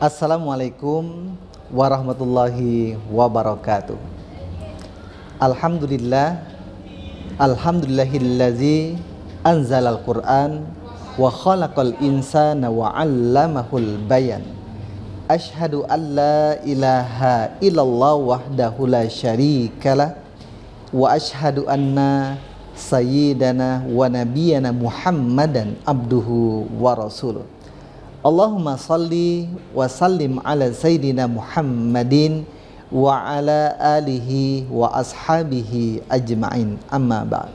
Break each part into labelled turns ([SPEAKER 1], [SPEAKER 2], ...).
[SPEAKER 1] Assalamualaikum warahmatullahi wabarakatuh. Alhamdulillah, alhamdulillahillazi anzalal Qur'an wa khalaqal insana wa 'allamahul bayan. Asyhadu an la ilaha illallah wahdahu la syarikalah wa asyhadu anna sayyidana wa nabiyyana Muhammadan abduhu wa rasuluh. Allahumma salli wa sallim ala sayyidina Muhammadin wa ala alihi wa ashabihi ajma'in, amma ba'd.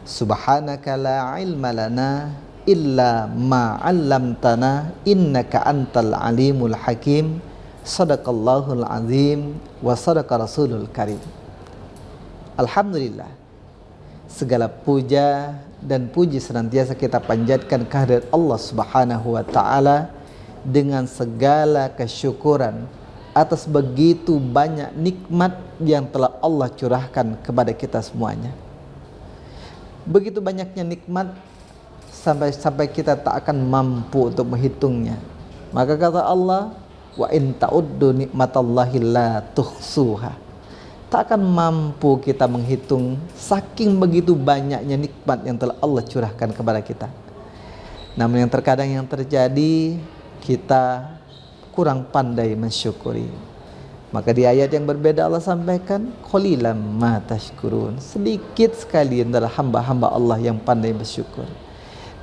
[SPEAKER 1] Subhanaka la ilma lana illa ma 'allamtana innaka antal alimul hakim. Sadaqallahul azim wa sadaqa rasulul karim. Alhamdulillah, segala puja dan puji senantiasa kita panjatkan kehadirat Allah Subhanahu wa taala dengan segala kesyukuran atas begitu banyak nikmat yang telah Allah curahkan kepada kita semuanya. Begitu banyaknya nikmat sampai kita tak akan mampu untuk menghitungnya. Maka kata Allah, wa in ta'uddu nikmatallahi la tuhsuha. Tak akan mampu kita menghitung saking begitu banyaknya nikmat yang telah Allah curahkan kepada kita. Namun yang terkadang yang terjadi, kita kurang pandai mensyukuri. Maka di ayat yang berbeda Allah sampaikan, qalilan ma tashkurun. Sedikit sekali adalah hamba-hamba Allah yang pandai bersyukur.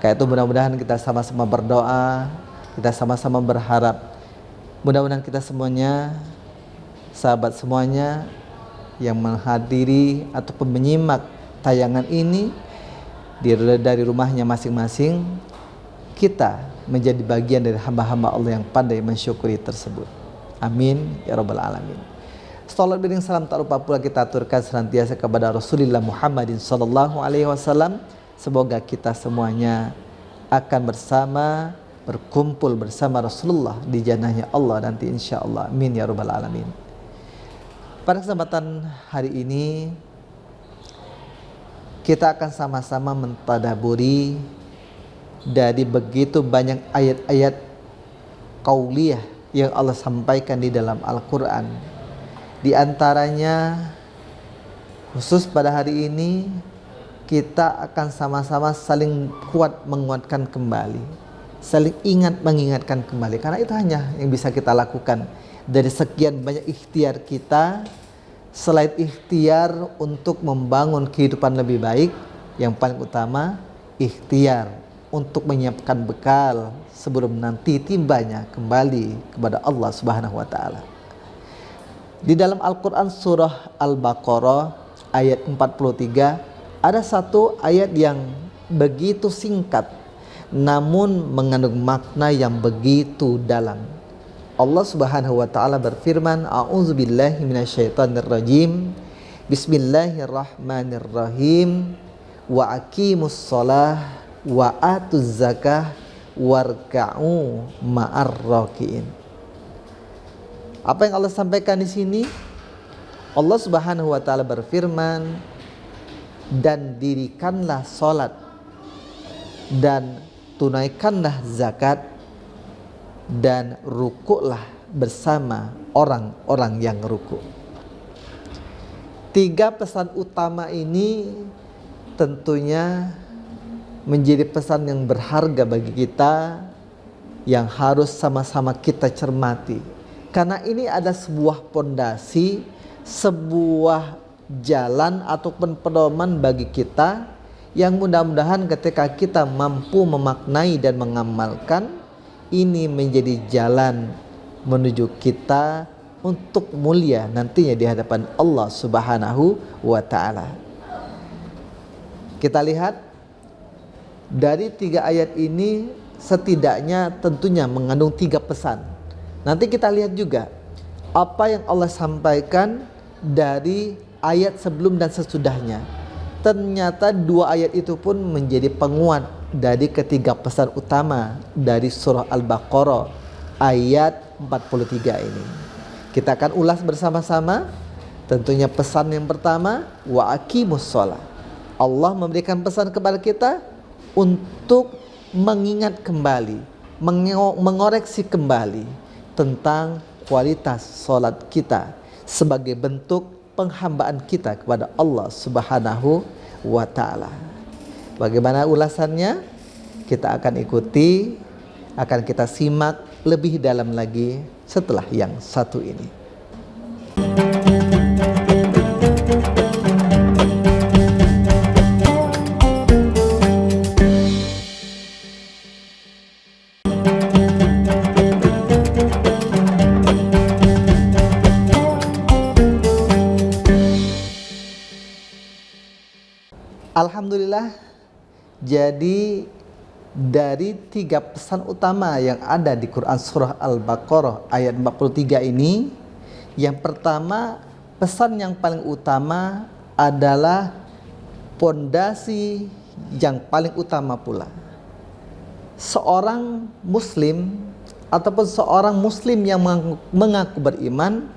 [SPEAKER 1] Karena itu mudah-mudahan kita sama-sama berdoa, kita sama-sama berharap, mudah-mudahan kita semuanya, sahabat semuanya yang menghadiri ataupun menyimak tayangan ini dari rumahnya masing-masing, kita menjadi bagian dari hamba-hamba Allah yang pandai mensyukuri tersebut. Amin ya rabbal alamin. Salawat beriring salam tak lupa pula kita aturkan senantiasa kepada Rasulullah Muhammadin sallallahu alaihi wasallam. Semoga kita semuanya akan berkumpul bersama Rasulullah di jannahnya Allah nanti insyaallah. Amin ya rabbal alamin. Pada kesempatan hari ini kita akan sama-sama mentadaburi dari begitu banyak ayat-ayat qauliyah yang Allah sampaikan di dalam Al-Quran. Di antaranya khusus pada hari ini kita akan sama-sama saling kuat menguatkan kembali, saling ingat mengingatkan kembali, karena itu hanya yang bisa kita lakukan. Dari sekian banyak ikhtiar kita, selain ikhtiar untuk membangun kehidupan lebih baik, yang paling utama ikhtiar untuk menyiapkan bekal sebelum nanti tibanya kembali kepada Allah Subhanahu wa taala. Di dalam Al-Qur'an surah Al-Baqarah ayat 43 ada satu ayat yang begitu singkat namun mengandung makna yang begitu dalam. Allah Subhanahu wa taala berfirman, a'udzubillahi minasyaitonirrajim. Bismillahirrahmanirrahim. Wa aqimus shalah wa atuz zakah warka'u ma'ar rakiin. Apa yang Allah sampaikan di sini? Allah Subhanahu wa taala berfirman, dan dirikanlah salat dan tunaikanlah zakat dan rukuklah bersama orang-orang yang rukuk. Tiga pesan utama ini tentunya menjadi pesan yang berharga bagi kita yang harus sama-sama kita cermati. Karena ini ada sebuah pondasi, sebuah jalan ataupun pedoman bagi kita yang mudah-mudahan ketika kita mampu memaknai dan mengamalkan, ini menjadi jalan menuju kita untuk mulia nantinya di hadapan Allah Subhanahu wa taala. Kita lihat dari tiga ayat ini setidaknya tentunya mengandung tiga pesan. Nanti kita lihat juga apa yang Allah sampaikan dari ayat sebelum dan sesudahnya. Ternyata dua ayat itu pun menjadi penguat dari ketiga pesan utama dari surah Al-Baqarah ayat 43 ini. Kita akan ulas bersama-sama. Tentunya pesan yang pertama, wa aqimus shalah. Allah memberikan pesan kepada kita untuk mengingat kembali, mengoreksi kembali tentang kualitas sholat kita sebagai bentuk penghambaan kita kepada Allah Subhanahu wa Ta'ala. Bagaimana ulasannya? Kita akan ikuti, akan kita simak lebih dalam lagi setelah yang satu ini. Alhamdulillah, jadi dari 3 pesan utama yang ada di Quran Surah Al-Baqarah ayat 43 ini, yang pertama, pesan yang paling utama adalah pondasi yang paling utama pula. Seorang muslim ataupun seorang muslim yang mengaku beriman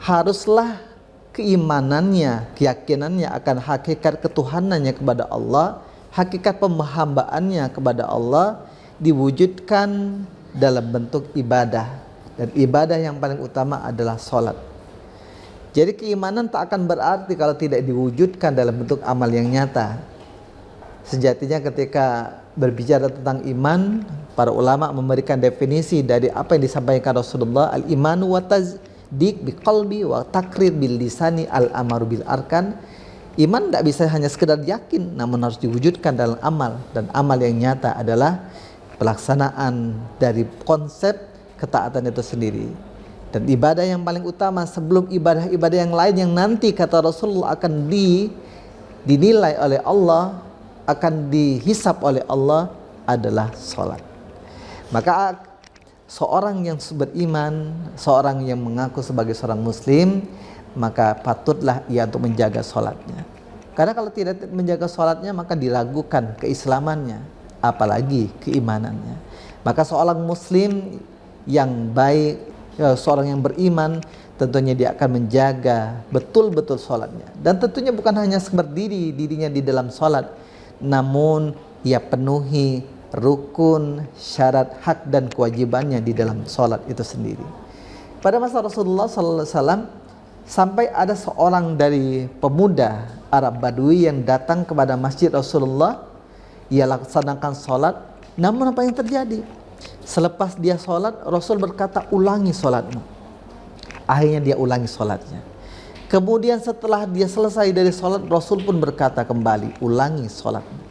[SPEAKER 1] haruslah keimanannya, keyakinannya akan hakikat ketuhanannya kepada Allah, hakikat pemhambaannya kepada Allah diwujudkan dalam bentuk ibadah, dan ibadah yang paling utama adalah sholat. Jadi keimanan tak akan berarti kalau tidak diwujudkan dalam bentuk amal yang nyata. Sejatinya ketika berbicara tentang iman, para ulama memberikan definisi dari apa yang disampaikan Rasulullah, al-imanu wa tasdiq biqalbi wa takrir bil lisani al-amaru bil arkan. Iman tidak bisa hanya sekedar yakin, namun harus diwujudkan dalam amal, dan amal yang nyata adalah pelaksanaan dari konsep ketaatan itu sendiri. Dan ibadah yang paling utama sebelum ibadah-ibadah yang lain yang nanti kata Rasulullah akan dinilai oleh Allah, akan dihisap oleh Allah adalah sholat. Maka seorang yang beriman, seorang yang mengaku sebagai seorang muslim, maka patutlah ia untuk menjaga sholatnya. Karena kalau tidak menjaga sholatnya, maka diragukan keislamannya, apalagi keimanannya. Maka seorang muslim yang baik, seorang yang beriman, tentunya dia akan menjaga betul-betul sholatnya. Dan tentunya bukan hanya berdiri dirinya di dalam sholat, namun ia penuhi rukun, syarat, hak dan kewajibannya di dalam sholat itu sendiri. Pada masa Rasulullah SAW, sampai ada seorang dari pemuda Arab Badui yang datang kepada masjid Rasulullah. Ia laksanakan sholat, namun apa yang terjadi? Selepas dia sholat, Rasul berkata, ulangi sholatmu. Akhirnya dia ulangi sholatnya. Kemudian setelah dia selesai dari sholat, Rasul pun berkata kembali, ulangi sholatmu.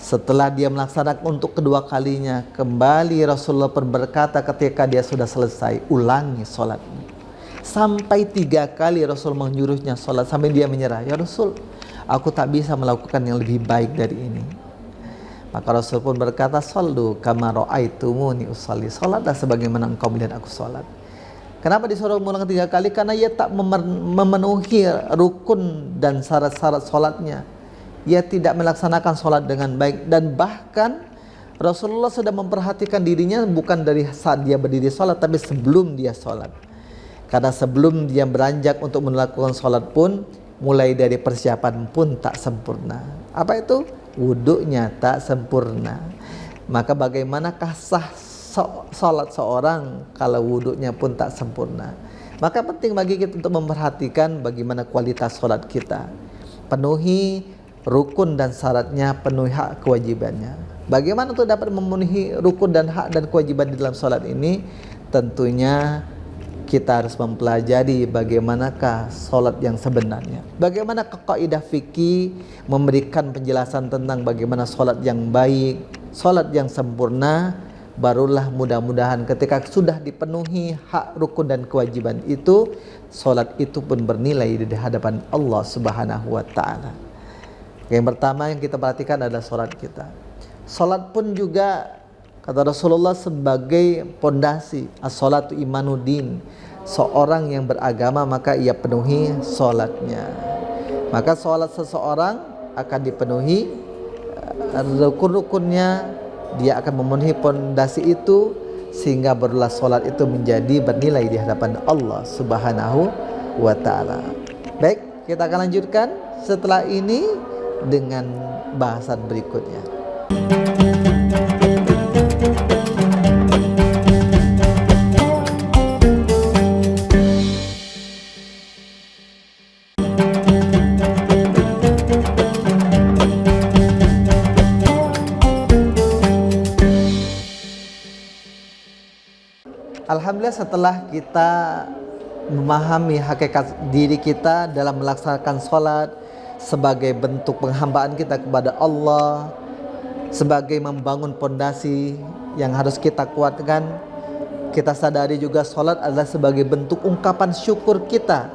[SPEAKER 1] Setelah dia melaksanakan untuk kedua kalinya, kembali Rasulullah pun berkata ketika dia sudah selesai, ulangi sholatmu. Sampai 3 kali Rasul menyuruhnya sholat, sampai dia menyerah. Ya Rasul, aku tak bisa melakukan yang lebih baik dari ini. Maka Rasul pun berkata, sallu kama ra'aitumuni usalli, salatlah sebagaimana engkau melihat aku salat. Kenapa disuruh mengulang 3 kali? Karena ia tak memenuhi rukun dan syarat-syarat salatnya. Ia tidak melaksanakan salat dengan baik, dan bahkan Rasulullah sudah memperhatikan dirinya bukan dari saat dia berdiri salat, tapi sebelum dia salat. Karena sebelum dia beranjak untuk melakukan salat pun, mulai dari persiapan pun tak sempurna. Apa itu? Wuduknya tak sempurna. Maka bagaimanakah sah salat seorang kalau wuduknya pun tak sempurna? Maka penting bagi kita untuk memperhatikan bagaimana kualitas salat kita. Penuhi rukun dan syaratnya, penuhi hak kewajibannya. Bagaimana untuk dapat memenuhi rukun dan hak dan kewajiban di dalam salat ini? Tentunya kita harus mempelajari bagaimanakah sholat yang sebenarnya. Bagaimana kaidah fikih memberikan penjelasan tentang bagaimana sholat yang baik, sholat yang sempurna. Barulah mudah-mudahan ketika sudah dipenuhi hak, rukun dan kewajiban itu, sholat itu pun bernilai di hadapan Allah Subhanahu wa Ta'ala. Yang pertama yang kita perhatikan adalah sholat kita. Sholat pun juga kata Rasulullah sebagai pondasi, as-sholatu imanuddin. Seorang yang beragama maka ia penuhi sholatnya. Maka sholat seseorang akan dipenuhi rukun-rukunnya, dia akan memenuhi pondasi itu, sehingga barulah sholat itu menjadi bernilai di hadapan Allah Subhanahu wa Ta'ala. Baik, kita akan lanjutkan setelah ini dengan bahasan berikutnya. Alhamdulillah setelah kita memahami hakikat diri kita dalam melaksanakan sholat sebagai bentuk penghambaan kita kepada Allah, sebagai membangun pondasi yang harus kita kuatkan, kita sadari juga sholat adalah sebagai bentuk ungkapan syukur kita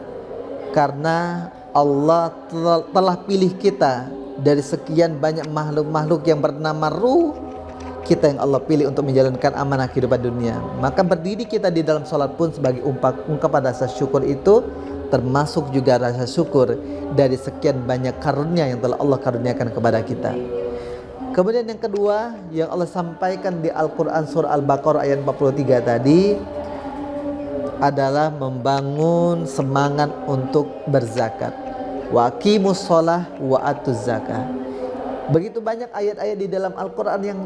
[SPEAKER 1] karena Allah telah pilih kita dari sekian banyak makhluk-makhluk yang bernama ruh. Kita yang Allah pilih untuk menjalankan amanah kehidupan dunia. Maka berdiri kita di dalam sholat pun sebagai ungkapan rasa syukur itu termasuk juga rasa syukur dari sekian banyak karunia yang telah Allah karuniakan kepada kita. Kemudian yang kedua yang Allah sampaikan di Al-Quran surah Al-Baqarah ayat 43 tadi adalah membangun semangat untuk berzakat. Wa aqimus shalah wa atuz zakah. Begitu banyak ayat-ayat di dalam Al-Quran yang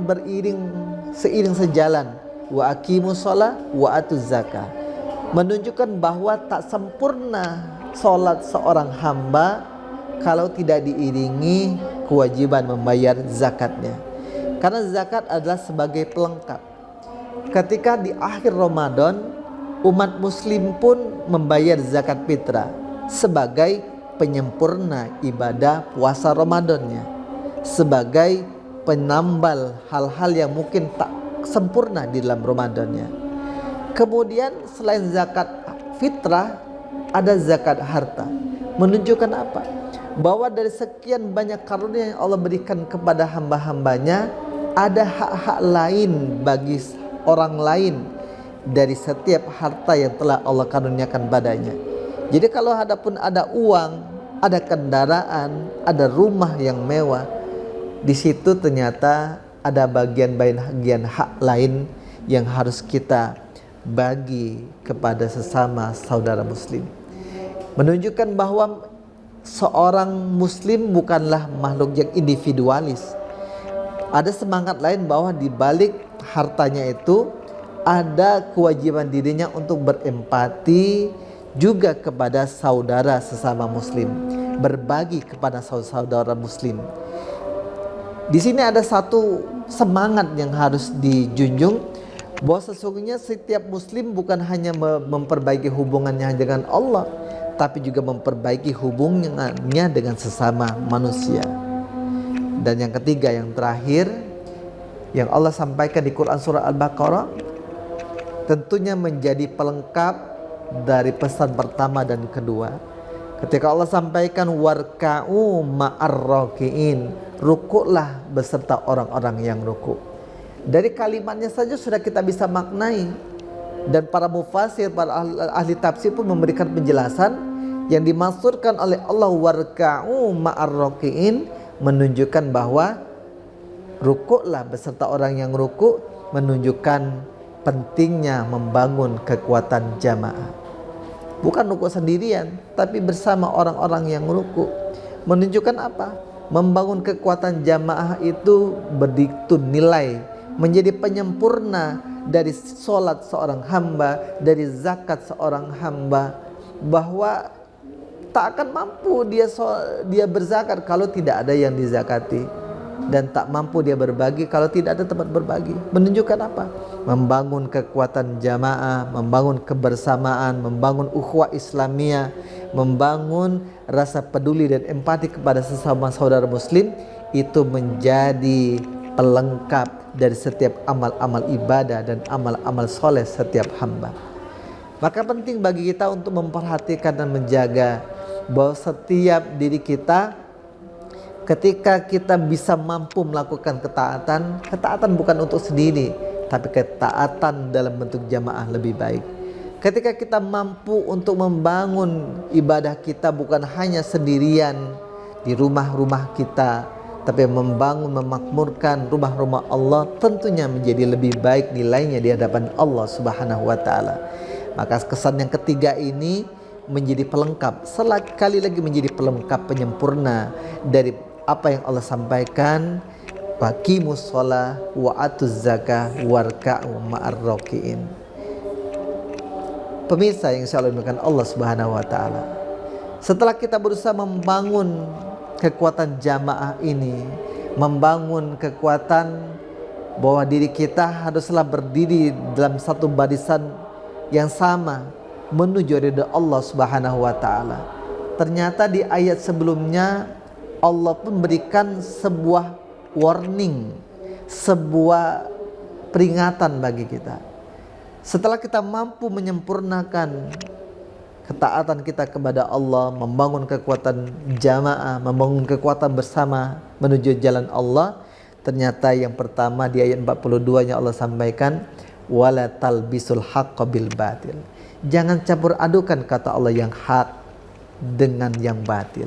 [SPEAKER 1] seiring sejalan. Wa aqimus shalah wa atuz zakah, menunjukkan bahwa tak sempurna sholat seorang hamba kalau tidak diiringi kewajiban membayar zakatnya. Karena zakat adalah sebagai pelengkap. Ketika di akhir Ramadan, umat muslim pun membayar zakat fitrah sebagai penyempurna ibadah puasa Ramadannya, sebagai penambal hal-hal yang mungkin tak sempurna di dalam Ramadannya. Kemudian selain zakat fitrah, ada zakat harta. Menunjukkan apa? Bahwa dari sekian banyak karunia yang Allah berikan kepada hamba-hambanya, ada hak-hak lain bagi orang lain dari setiap harta yang telah Allah karuniakan padanya. Jadi kalau adapun ada uang, ada kendaraan, ada rumah yang mewah, di situ ternyata ada bagian hak lain yang harus kita bagi kepada sesama saudara muslim. Menunjukkan bahwa seorang muslim bukanlah makhluk yang individualis. Ada semangat lain bahwa di balik hartanya itu ada kewajiban dirinya untuk berempati juga kepada saudara sesama muslim, berbagi kepada saudara muslim. Di sini ada satu semangat yang harus dijunjung, bahwa sesungguhnya setiap muslim bukan hanya memperbaiki hubungannya dengan Allah, tapi juga memperbaiki hubungannya dengan sesama manusia. Dan yang ketiga, yang terakhir, yang Allah sampaikan di Quran surah Al-Baqarah, tentunya menjadi pelengkap dari pesan pertama dan kedua. Ketika Allah sampaikan warka'u ma'ar-raki'in, rukuklah beserta orang-orang yang rukuk. Dari kalimatnya saja sudah kita bisa maknai. Dan para mufasir, para ahli tafsir pun memberikan penjelasan yang dimaksudkan oleh Allah warka'u ma'ar-raki'in, menunjukkan bahwa rukuklah beserta orang yang rukuk, menunjukkan pentingnya membangun kekuatan jamaah. Bukan rukuk sendirian, tapi bersama orang-orang yang rukuk. Menunjukkan apa? Membangun kekuatan jamaah itu begitu nilai, menjadi penyempurna dari sholat seorang hamba, dari zakat seorang hamba, bahwa tak akan mampu dia berzakat kalau tidak ada yang dizakati, dan tak mampu dia berbagi kalau tidak ada tempat berbagi. Menunjukkan apa? Membangun kekuatan jamaah, membangun kebersamaan, membangun ukhuwah Islamiyah, membangun rasa peduli dan empati kepada sesama saudara muslim. Itu menjadi pelengkap dari setiap amal-amal ibadah dan amal-amal soleh setiap hamba. Maka penting bagi kita untuk memperhatikan dan menjaga bahwa setiap diri kita, ketika kita bisa mampu melakukan ketaatan bukan untuk sendiri, tapi ketaatan dalam bentuk jamaah lebih baik. Ketika kita mampu untuk membangun ibadah kita bukan hanya sendirian di rumah-rumah kita, tapi membangun, memakmurkan rumah-rumah Allah, tentunya menjadi lebih baik nilainya di hadapan Allah Subhanahu wa taala. Maka kesan yang ketiga ini menjadi pelengkap, sekali lagi menjadi pelengkap, penyempurna dari apa yang Allah sampaikan, waqimus shalah wa atuz zakah warka'u ma'ar raki'in. Pemirsa yang insyaallah dimuliakan Allah Subhanahu wa taala, setelah kita berusaha membangun kekuatan jamaah ini, membangun kekuatan bahwa diri kita haruslah berdiri dalam satu barisan yang sama menuju ridha Allah Subhanahu wa taala. Ternyata di ayat sebelumnya Allah pun berikan sebuah warning, sebuah peringatan bagi kita. Setelah kita mampu menyempurnakan ketaatan kita kepada Allah, membangun kekuatan jamaah, membangun kekuatan bersama menuju jalan Allah, ternyata yang pertama di ayat 42-nya Allah sampaikan, wala talbisul haqqo bil batil. Jangan campur adukan kata Allah yang hak dengan yang batil.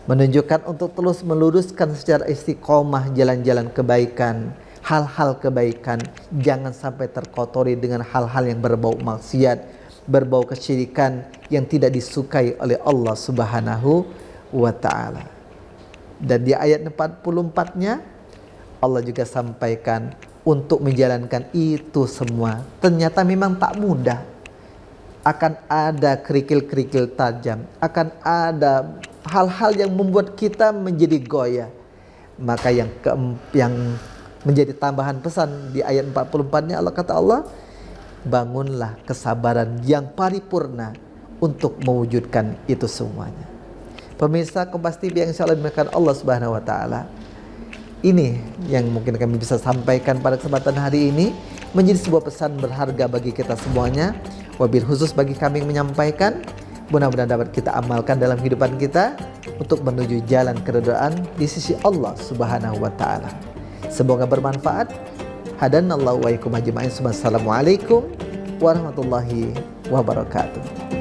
[SPEAKER 1] Menunjukkan untuk terus meluruskan secara istiqomah jalan-jalan kebaikan, hal-hal kebaikan, jangan sampai terkotori dengan hal-hal yang berbau maksiat, berbau kesyirikan yang tidak disukai oleh Allah Subhanahu wa taala. Dan di ayat 44-nya Allah juga sampaikan untuk menjalankan itu semua ternyata memang tak mudah. Akan ada kerikil-kerikil tajam, akan ada hal-hal yang membuat kita menjadi goyah. Maka yang menjadi tambahan pesan di ayat 44-nya Allah, bangunlah kesabaran yang paripurna untuk mewujudkan itu semuanya. Pemirsa Kompas TV yang insyaallah dimuliakan Allah Subhanahu wa taala, ini yang mungkin kami bisa sampaikan pada kesempatan hari ini, menjadi sebuah pesan berharga bagi kita semuanya. Wabil khusus bagi kami yang menyampaikan, mudah-mudahan dapat kita amalkan dalam kehidupan kita untuk menuju jalan keridhaan di sisi Allah Subhanahu wa taala. Semoga bermanfaat. Hadanallahu wa iyyakum ajma'in. Wassalamualaikum warahmatullahi wabarakatuh.